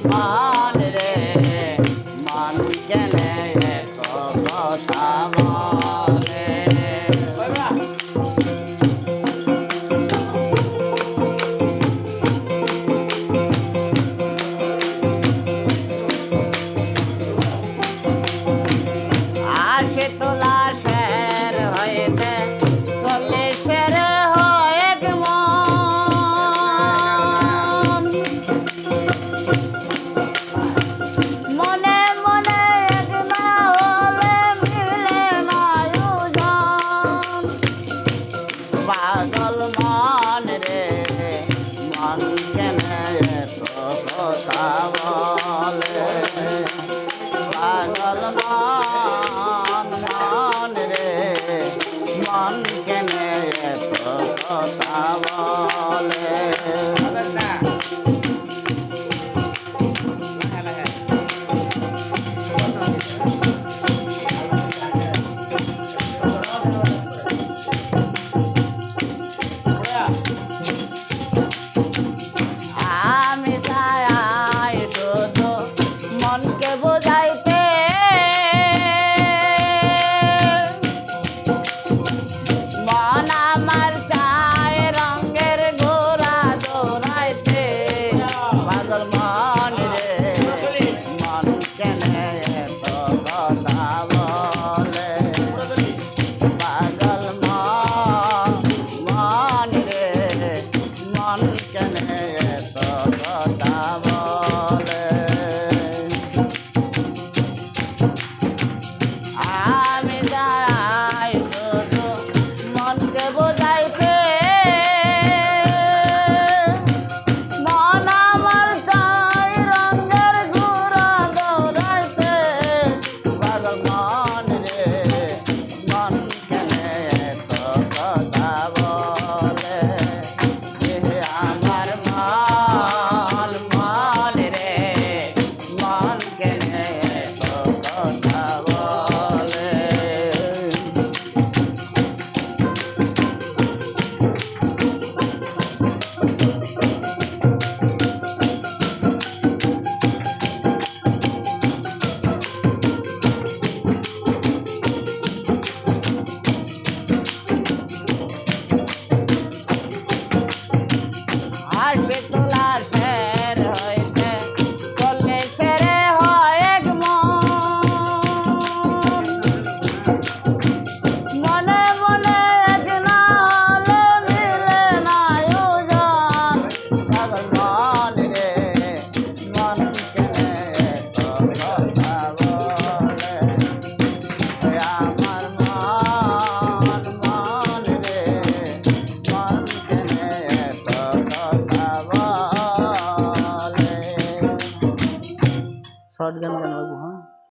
মান রে মান কেনে কথা বলে আসে তোলা শের হইতে চল্লিশের হয়েক মনে মনে এক না হলে মিলে না ওজন পাগল মন রে মন কেনে এত কথা বলে পাগল মন রে মন কেনে এত কথা বলে